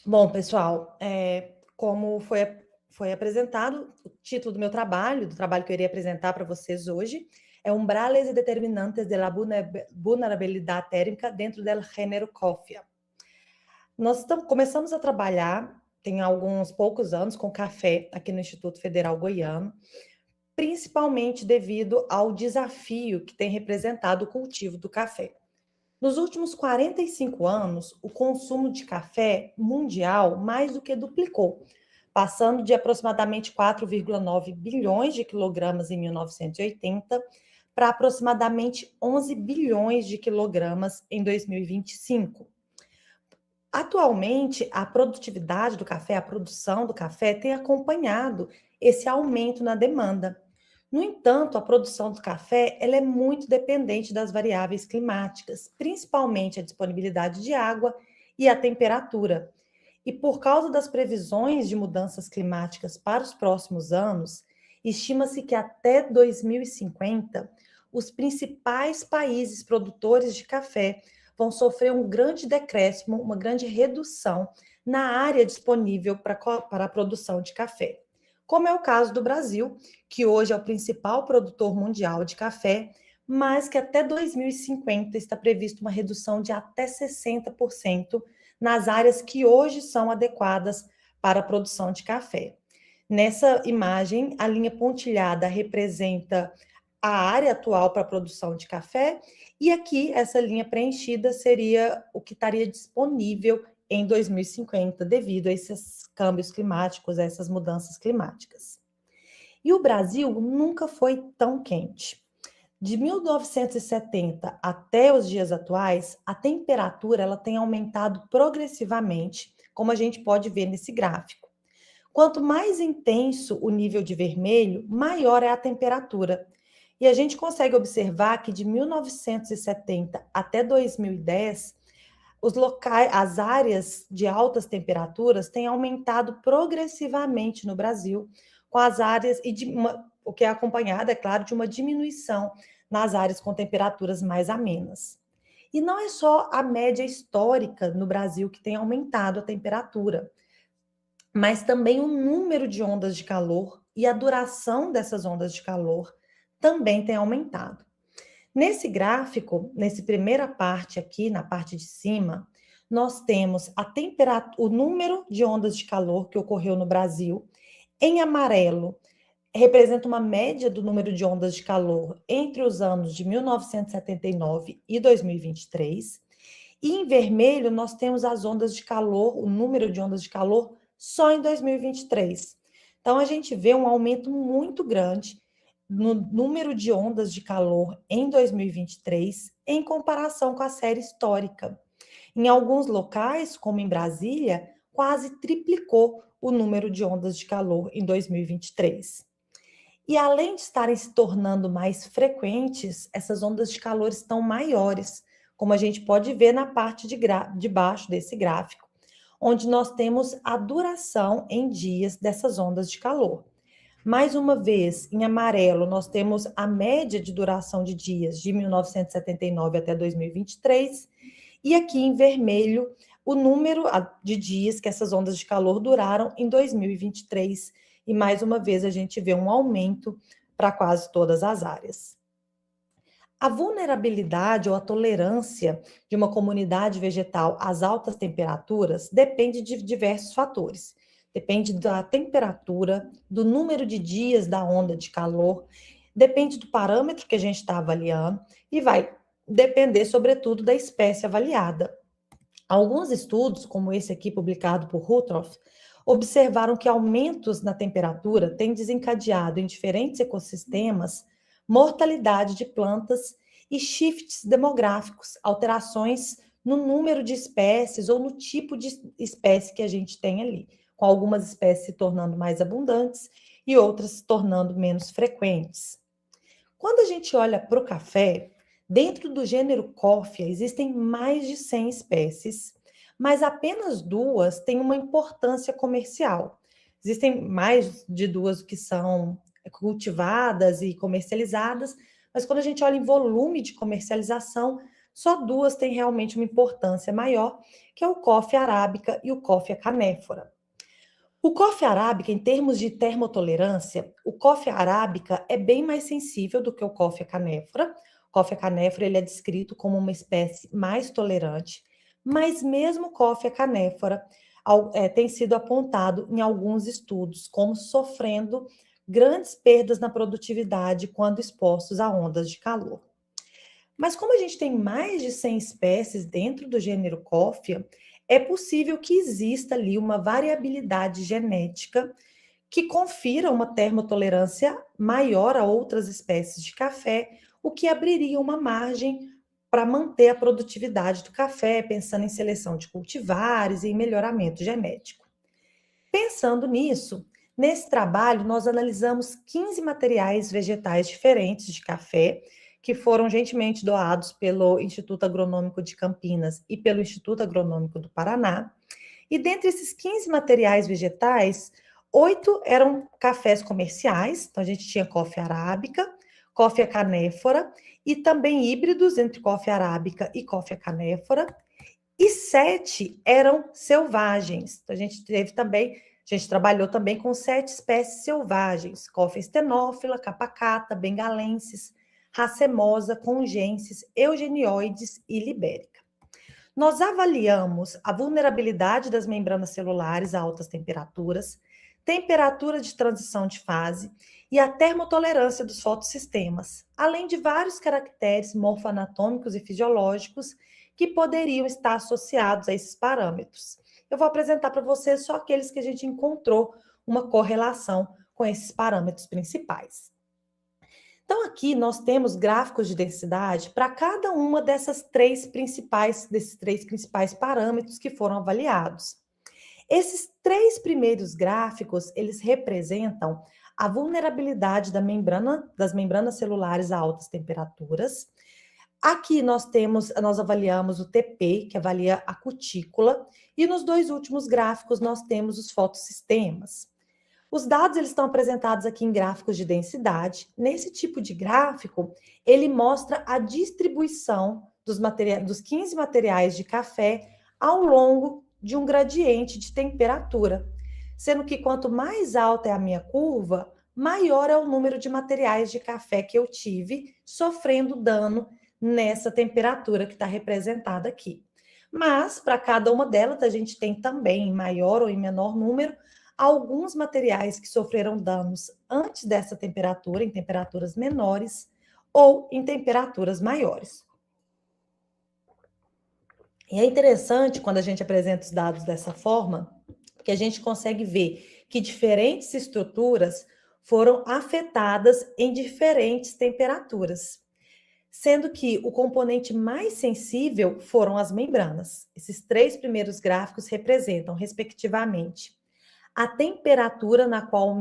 Bom, pessoal, como foi apresentado, o título do meu trabalho, do trabalho que eu irei apresentar para vocês hoje, é Umbrales e Determinantes de la Vulnerabilidad Térmica dentro del género Coffea. Começamos a trabalhar, tem alguns poucos anos, com café aqui no Instituto Federal Goiano, principalmente devido ao desafio que tem representado o cultivo do café. Nos últimos 45 anos, o consumo de café mundial mais do que duplicou, passando de aproximadamente 4,9 bilhões de quilogramas em 1980 para aproximadamente 11 bilhões de quilogramas em 2025. Atualmente, a produtividade do café, a produção do café tem acompanhado esse aumento na demanda. No entanto, a produção do café ela é muito dependente das variáveis climáticas, principalmente a disponibilidade de água e a temperatura. E por causa das previsões de mudanças climáticas para os próximos anos, estima-se que até 2050, os principais países produtores de café vão sofrer um grande decréscimo, uma grande redução na área disponível para a produção de café. Como é o caso do Brasil, que hoje é o principal produtor mundial de café, mas que até 2050 está previsto uma redução de até 60% nas áreas que hoje são adequadas para a produção de café. Nessa imagem, a linha pontilhada representa a área atual para a produção de café, e aqui essa linha preenchida seria o que estaria disponível em 2050, devido a esses câmbios climáticos, a essas mudanças climáticas. E o Brasil nunca foi tão quente. De 1970 até os dias atuais, a temperatura ela tem aumentado progressivamente, como a gente pode ver nesse gráfico. Quanto mais intenso o nível de vermelho, maior é a temperatura. E a gente consegue observar que de 1970 até 2010, as áreas de altas temperaturas têm aumentado progressivamente no Brasil, com as áreas o que é acompanhado, é claro, de uma diminuição nas áreas com temperaturas mais amenas. E não é só a média histórica no Brasil que tem aumentado a temperatura, mas também o número de ondas de calor e a duração dessas ondas de calor também tem aumentado. Nesse gráfico, nessa primeira parte aqui, na parte de cima, nós temos o número de ondas de calor que ocorreu no Brasil. Em amarelo, representa uma média do número de ondas de calor entre os anos de 1979 e 2023. E em vermelho, nós temos as ondas de calor, o número de ondas de calor só em 2023. Então, a gente vê um aumento muito grande no número de ondas de calor em 2023, em comparação com a série histórica. Em alguns locais, como em Brasília, quase triplicou o número de ondas de calor em 2023. E além de estarem se tornando mais frequentes, essas ondas de calor estão maiores, como a gente pode ver na parte de baixo desse gráfico, onde nós temos a duração em dias dessas ondas de calor. Mais uma vez, em amarelo, nós temos a média de duração de dias de 1979 até 2023, e aqui em vermelho, o número de dias que essas ondas de calor duraram em 2023, e mais uma vez a gente vê um aumento para quase todas as áreas. A vulnerabilidade ou a tolerância de uma comunidade vegetal às altas temperaturas depende de diversos fatores. Depende da temperatura, do número de dias da onda de calor, depende do parâmetro que a gente está avaliando e vai depender, sobretudo, da espécie avaliada. Alguns estudos, como esse aqui publicado por Rutroff, observaram que aumentos na temperatura têm desencadeado em diferentes ecossistemas mortalidade de plantas e shifts demográficos, alterações no número de espécies ou no tipo de espécie que a gente tem ali, com algumas espécies se tornando mais abundantes e outras se tornando menos frequentes. Quando a gente olha para o café, dentro do gênero Coffea existem mais de 100 espécies, mas apenas duas têm uma importância comercial. Existem mais de duas que são cultivadas e comercializadas, mas quando a gente olha em volume de comercialização, só duas têm realmente uma importância maior, que é o coffee arábica e o coffee canéfora. O coffee arábica, em termos de termotolerância, o coffee arábica é bem mais sensível do que o coffee canéfora. O coffee canéfora ele é descrito como uma espécie mais tolerante, mas mesmo o coffee canéfora tem sido apontado em alguns estudos como sofrendo grandes perdas na produtividade quando expostos a ondas de calor. Mas como a gente tem mais de 100 espécies dentro do gênero Coffea, é possível que exista ali uma variabilidade genética que confira uma termotolerância maior a outras espécies de café, o que abriria uma margem para manter a produtividade do café, pensando em seleção de cultivares e em melhoramento genético. Pensando nisso, nesse trabalho nós analisamos 15 materiais vegetais diferentes de café, que foram gentilmente doados pelo Instituto Agronômico de Campinas e pelo Instituto Agronômico do Paraná. E dentre esses 15 materiais vegetais, 8 eram cafés comerciais, então a gente tinha coffea arábica, coffea canéfora e também híbridos entre coffea arábica e coffea canéfora, e 7 eram selvagens. Então, a gente trabalhou também com 7 espécies selvagens: Coffea stenófila, capacata, bengalensis, racemosa, congensis, eugenioides e libérica. Nós avaliamos a vulnerabilidade das membranas celulares a altas temperaturas, temperatura de transição de fase e a termotolerância dos fotossistemas, além de vários caracteres morfoanatômicos e fisiológicos que poderiam estar associados a esses parâmetros. Eu vou apresentar para vocês só aqueles que a gente encontrou uma correlação com esses parâmetros principais. Então, aqui nós temos gráficos de densidade para cada uma desses três principais parâmetros que foram avaliados. Esses três primeiros gráficos, eles representam a vulnerabilidade das membranas celulares a altas temperaturas. Aqui nós avaliamos o TP, que avalia a cutícula, e nos dois últimos gráficos nós temos os fotossistemas. Os dados eles estão apresentados aqui em gráficos de densidade. Nesse tipo de gráfico, ele mostra a distribuição dos 15 materiais de café ao longo de um gradiente de temperatura, sendo que quanto mais alta é a minha curva, maior é o número de materiais de café que eu tive sofrendo dano nessa temperatura que está representada aqui. Mas, para cada uma delas, a gente tem também, em maior ou em menor número, alguns materiais que sofreram danos antes dessa temperatura, em temperaturas menores, ou em temperaturas maiores. E é interessante quando a gente apresenta os dados dessa forma, porque a gente consegue ver que diferentes estruturas foram afetadas em diferentes temperaturas, sendo que o componente mais sensível foram as membranas. Esses três primeiros gráficos representam, respectivamente, a temperatura na qual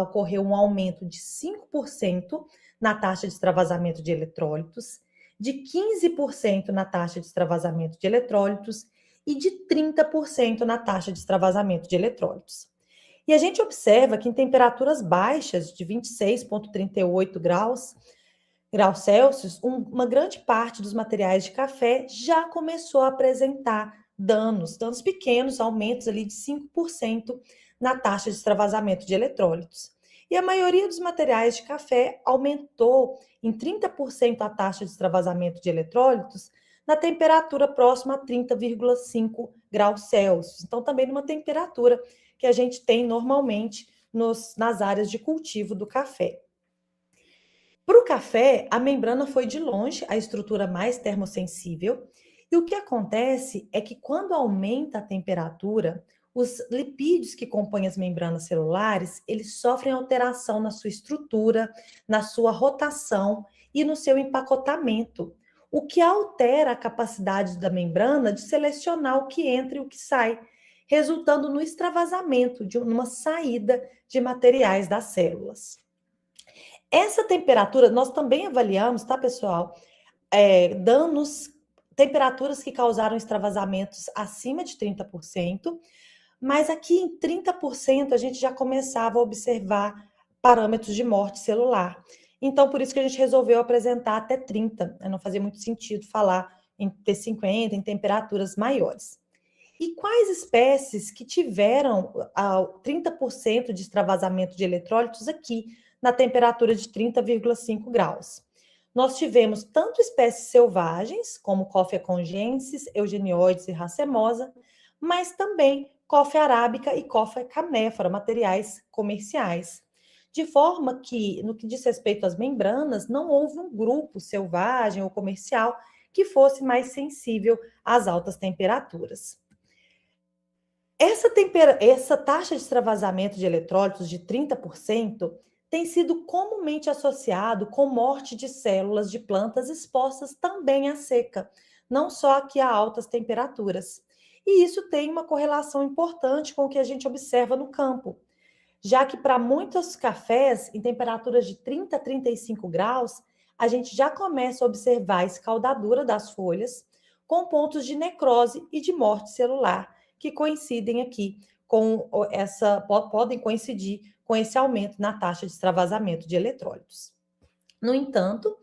ocorreu um aumento de 5% na taxa de extravasamento de eletrólitos, de 15% na taxa de extravasamento de eletrólitos e de 30% na taxa de extravasamento de eletrólitos. E a gente observa que em temperaturas baixas, de 26,38 graus Celsius, uma grande parte dos materiais de café já começou a apresentar danos pequenos, aumentos ali de 5% na taxa de extravasamento de eletrólitos. E a maioria dos materiais de café aumentou em 30% a taxa de extravasamento de eletrólitos na temperatura próxima a 30,5 graus Celsius. Então, também numa temperatura que a gente tem normalmente nas áreas de cultivo do café. Para o café, a membrana foi de longe a estrutura mais termossensível, e o que acontece é que quando aumenta a temperatura, os lipídios que compõem as membranas celulares, eles sofrem alteração na sua estrutura, na sua rotação e no seu empacotamento, o que altera a capacidade da membrana de selecionar o que entra e o que sai, resultando no extravasamento, numa saída de materiais das células. Essa temperatura, nós também avaliamos, tá, pessoal? Temperaturas que causaram extravasamentos acima de 30%, mas aqui em 30% a gente já começava a observar parâmetros de morte celular. Então, por isso que a gente resolveu apresentar até 30%. Não fazia muito sentido falar em T50, em temperaturas maiores. E quais espécies que tiveram 30% de extravasamento de eletrólitos aqui na temperatura de 30,5 graus? Nós tivemos tanto espécies selvagens, como Coffea congensis, Eugenioides e racemosa, mas também Coffea arábica e Coffea canephora, materiais comerciais. De forma que, no que diz respeito às membranas, não houve um grupo selvagem ou comercial que fosse mais sensível às altas temperaturas. Essa taxa de extravasamento de eletrólitos de 30% tem sido comumente associado com morte de células de plantas expostas também à seca, não só aqui a altas temperaturas. E isso tem uma correlação importante com o que a gente observa no campo, já que para muitos cafés em temperaturas de 30 a 35 graus, a gente já começa a observar a escaldadura das folhas com pontos de necrose e de morte celular, que coincidem aqui com podem coincidir com esse aumento na taxa de extravasamento de eletrólitos. No entanto,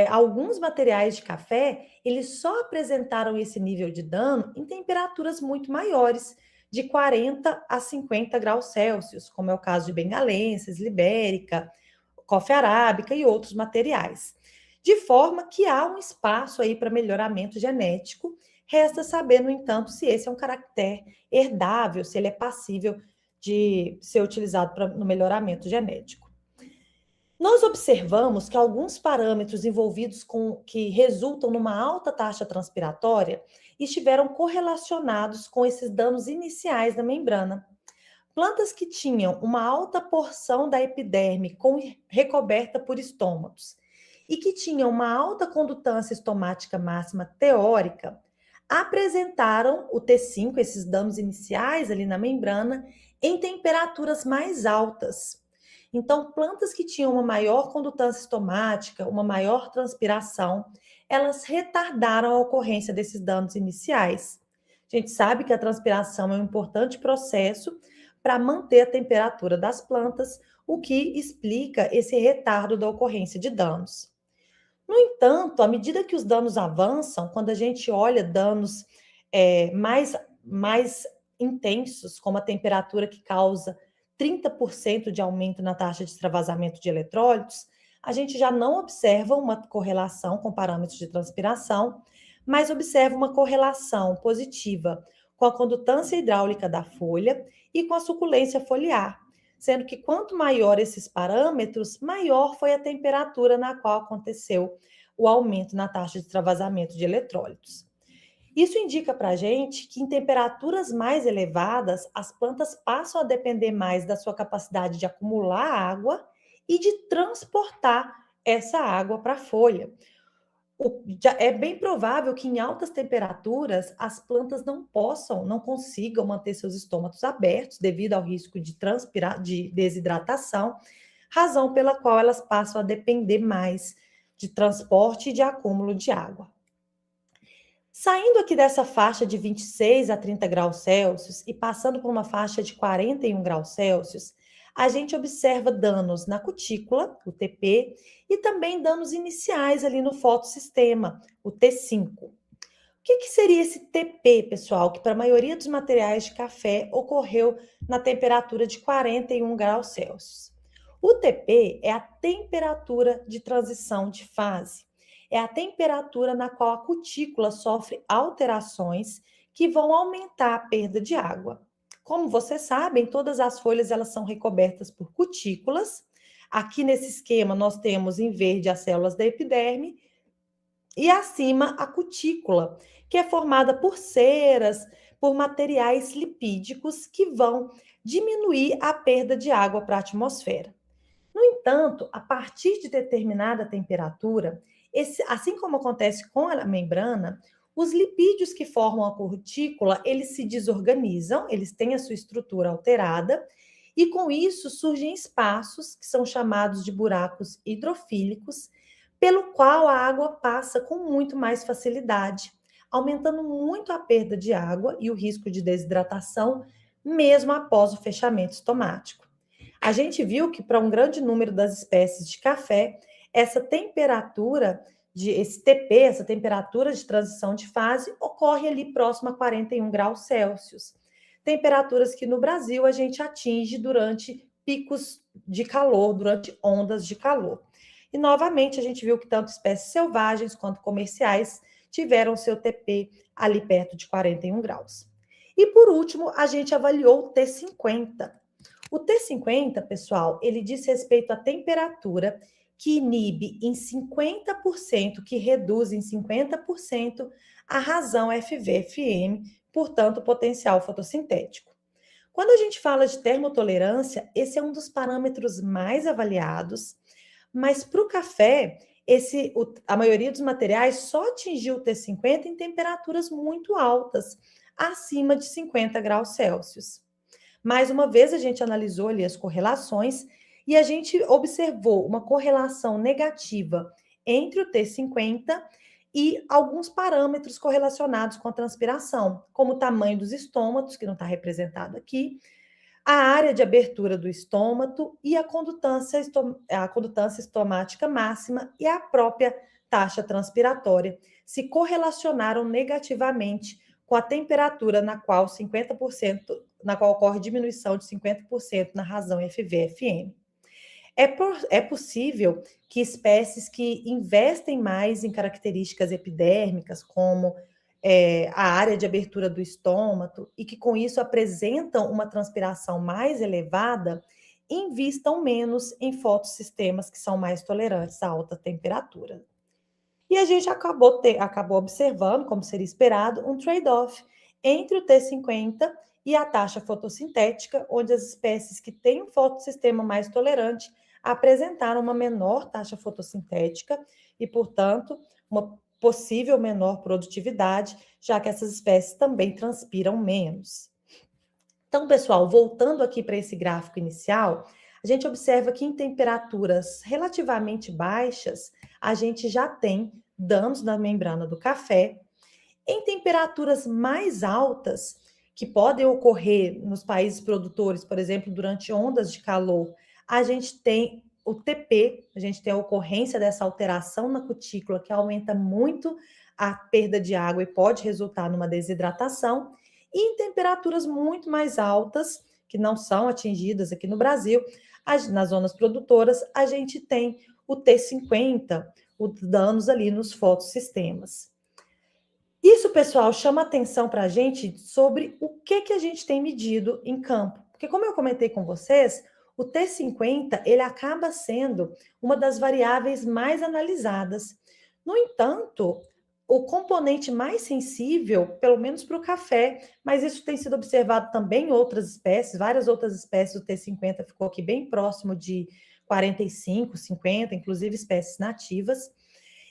alguns materiais de café, eles só apresentaram esse nível de dano em temperaturas muito maiores, de 40 a 50 graus Celsius, como é o caso de bengalenses, libérica, coffea arábica e outros materiais. De forma que há um espaço aí para melhoramento genético. Resta saber, no entanto, se esse é um caractere herdável, se ele é passível de ser utilizado no melhoramento genético. Nós observamos que alguns parâmetros envolvidos que resultam numa alta taxa transpiratória estiveram correlacionados com esses danos iniciais da membrana. Plantas que tinham uma alta porção da epiderme recoberta por estômatos e que tinham uma alta condutância estomática máxima teórica, apresentaram o T5, esses danos iniciais ali na membrana, em temperaturas mais altas. Então, plantas que tinham uma maior condutância estomática, uma maior transpiração, elas retardaram a ocorrência desses danos iniciais. A gente sabe que a transpiração é um importante processo para manter a temperatura das plantas, o que explica esse retardo da ocorrência de danos. No entanto, à medida que os danos avançam, quando a gente olha danos mais intensos, como a temperatura que causa 30% de aumento na taxa de extravasamento de eletrólitos, a gente já não observa uma correlação com parâmetros de transpiração, mas observa uma correlação positiva com a condutância hidráulica da folha e com a suculência foliar, sendo que quanto maior esses parâmetros, maior foi a temperatura na qual aconteceu o aumento na taxa de extravasamento de eletrólitos. Isso indica para a gente que em temperaturas mais elevadas, as plantas passam a depender mais da sua capacidade de acumular água e de transportar essa água para a folha. É bem provável que em altas temperaturas as plantas não consigam manter seus estômatos abertos devido ao risco de desidratação, razão pela qual elas passam a depender mais de transporte e de acúmulo de água. Saindo aqui dessa faixa de 26 a 30 graus Celsius e passando por uma faixa de 41 graus Celsius, a gente observa danos na cutícula, o TP, e também danos iniciais ali no fotossistema, o T5. O que seria esse TP, pessoal, que para a maioria dos materiais de café ocorreu na temperatura de 41 graus Celsius? O TP é a temperatura de transição de fase. É a temperatura na qual a cutícula sofre alterações que vão aumentar a perda de água. Como vocês sabem, todas as folhas elas são recobertas por cutículas. Aqui nesse esquema nós temos em verde as células da epiderme e acima a cutícula, que é formada por ceras, por materiais lipídicos que vão diminuir a perda de água para a atmosfera. No entanto, a partir de determinada temperatura, assim como acontece com a membrana, os lipídios que formam a cutícula, eles se desorganizam, eles têm a sua estrutura alterada, e com isso surgem espaços que são chamados de buracos hidrofílicos, pelo qual a água passa com muito mais facilidade, aumentando muito a perda de água e o risco de desidratação, mesmo após o fechamento estomático. A gente viu que para um grande número das espécies de café, essa temperatura esse TP, essa temperatura de transição de fase, ocorre ali próximo a 41 graus Celsius. Temperaturas que no Brasil a gente atinge durante picos de calor, durante ondas de calor. E novamente a gente viu que tanto espécies selvagens quanto comerciais tiveram seu TP ali perto de 41 graus. E por último, a gente avaliou o T50. O T50, pessoal, ele diz respeito à temperatura que inibe em 50%, que reduz em 50% a razão FV-FM, portanto, potencial fotossintético. Quando a gente fala de termotolerância, esse é um dos parâmetros mais avaliados, mas para o café, a maioria dos materiais só atingiu o T50 em temperaturas muito altas, acima de 50 graus Celsius. Mais uma vez, a gente analisou ali as correlações e a gente observou uma correlação negativa entre o T50 e alguns parâmetros correlacionados com a transpiração, como o tamanho dos estômatos, que não está representado aqui, a área de abertura do estômago e a condutância estomática máxima e a própria taxa transpiratória se correlacionaram negativamente com a temperatura na qual ocorre diminuição de 50% na razão FV-FM. É possível que espécies que investem mais em características epidérmicas, como a área de abertura do estômago, e que com isso apresentam uma transpiração mais elevada, invistam menos em fotossistemas que são mais tolerantes a alta temperatura. E a gente acabou observando, como seria esperado, um trade-off entre o T50 e a taxa fotossintética, onde as espécies que têm um fotossistema mais tolerante apresentaram uma menor taxa fotossintética e, portanto, uma possível menor produtividade, já que essas espécies também transpiram menos. Então, pessoal, voltando aqui para esse gráfico inicial, a gente observa que em temperaturas relativamente baixas, a gente já tem danos na membrana do café. Em temperaturas mais altas, que podem ocorrer nos países produtores, por exemplo, durante ondas de calor, a gente tem o TP, a gente tem a ocorrência dessa alteração na cutícula, que aumenta muito a perda de água e pode resultar numa desidratação. E em temperaturas muito mais altas, que não são atingidas aqui no Brasil, nas zonas produtoras, a gente tem o T50, os danos ali nos fotossistemas. Isso, pessoal, chama atenção para a gente sobre o que a gente tem medido em campo. Porque, como eu comentei com vocês, o T50 ele acaba sendo uma das variáveis mais analisadas. No entanto, o componente mais sensível, pelo menos para o café, mas isso tem sido observado também em outras espécies, várias outras espécies do T50 ficou aqui bem próximo de 45, 50, inclusive espécies nativas.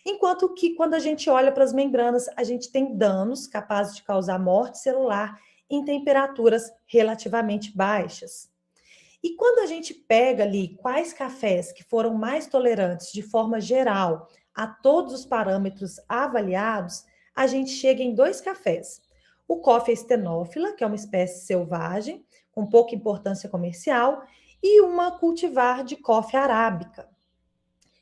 Enquanto que, quando a gente olha para as membranas, a gente tem danos capazes de causar morte celular em temperaturas relativamente baixas. E quando a gente pega ali quais cafés que foram mais tolerantes de forma geral a todos os parâmetros avaliados, a gente chega em 2 cafés. O Coffea stenófila, que é uma espécie selvagem, com pouca importância comercial, e uma cultivar de Coffea arábica.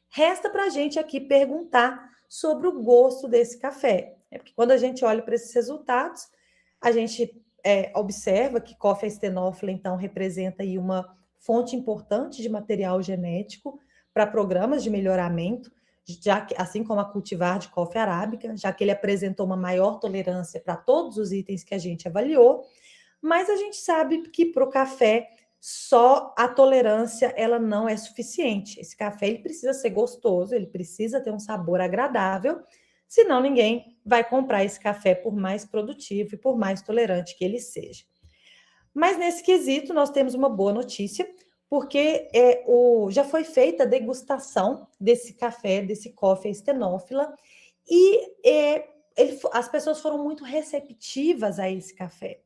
Resta para a gente aqui perguntar sobre o gosto desse café. Porque quando a gente olha para esses resultados, a gente observa que Coffea stenófila, então, representa aí uma fonte importante de material genético para programas de melhoramento, já que, assim como a cultivar de Coffea arábica, já que ele apresentou uma maior tolerância para todos os itens que a gente avaliou, mas a gente sabe que para o café só a tolerância ela não é suficiente. Esse café ele precisa ser gostoso, ele precisa ter um sabor agradável, senão ninguém vai comprar esse café por mais produtivo e por mais tolerante que ele seja. Mas nesse quesito nós temos uma boa notícia, porque já foi feita a degustação desse café, desse Coffea stenófila, e as pessoas foram muito receptivas a esse café.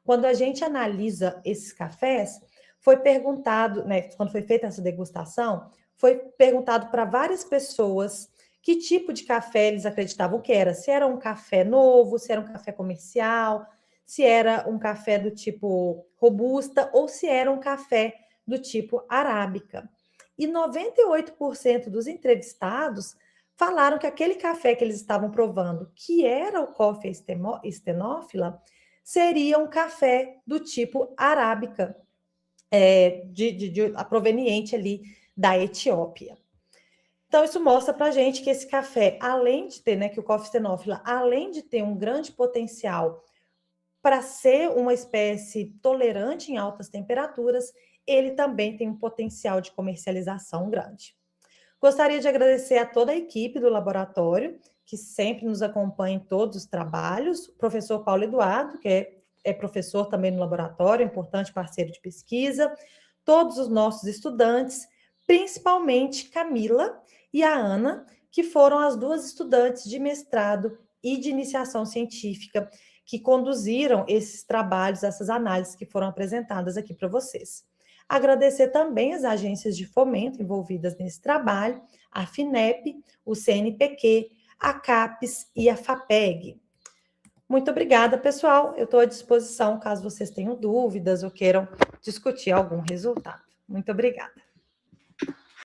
Quando a gente analisa esses cafés, foi perguntado, né, quando foi feita essa degustação, foi perguntado para várias pessoas que tipo de café eles acreditavam que era. Se era um café novo, se era um café comercial, se era um café do tipo robusta ou se era um café do tipo arábica. E 98% dos entrevistados falaram que aquele café que eles estavam provando, que era o Coffea stenophila, seria um café do tipo arábica, proveniente ali da Etiópia. Então, isso mostra para a gente que esse café, além de ter, né, que o Coffea stenophila, além de ter um grande potencial para ser uma espécie tolerante em altas temperaturas, ele também tem um potencial de comercialização grande. Gostaria de agradecer a toda a equipe do laboratório, que sempre nos acompanha em todos os trabalhos, o professor Paulo Eduardo, que é professor também no laboratório, importante parceiro de pesquisa, todos os nossos estudantes, principalmente Camila e a Ana, que foram as duas estudantes de mestrado e de iniciação científica que conduziram esses trabalhos, essas análises que foram apresentadas aqui para vocês. Agradecer também as agências de fomento envolvidas nesse trabalho, a FINEP, o CNPq, a CAPES e a FAPEG. Muito obrigada, pessoal. Eu estou à disposição caso vocês tenham dúvidas ou queiram discutir algum resultado. Muito obrigada.